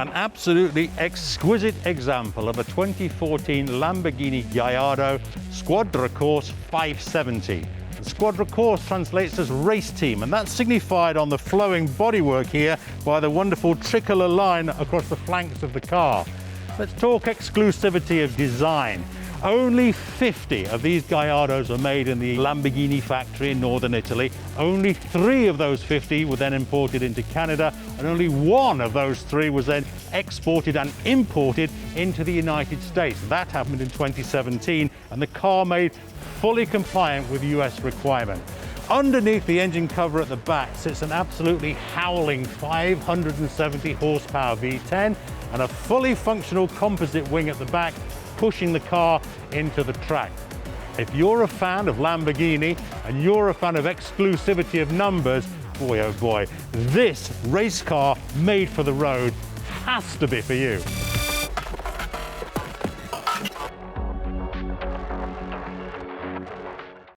An absolutely exquisite example of a 2014 Lamborghini Gallardo Squadra Corse 570. The Squadra Corse translates as race team, and that's signified on the flowing bodywork here by the wonderful tricolor line across the flanks of the car. Let's talk exclusivity of design. Only 50 of these Gallardos are made in the Lamborghini factory in northern Italy. Only 3 of those 50 were then imported into Canada, and only 1 of those 3 was then exported and imported into the United States. That happened in 2017, and the car made fully compliant with US requirement. Underneath the engine cover at the back sits an absolutely howling 570 horsepower V10 and a fully functional composite wing at the back, pushing the car into the track. If you're a fan of Lamborghini and you're a fan of exclusivity of numbers, boy oh boy, this race car made for the road has to be for you.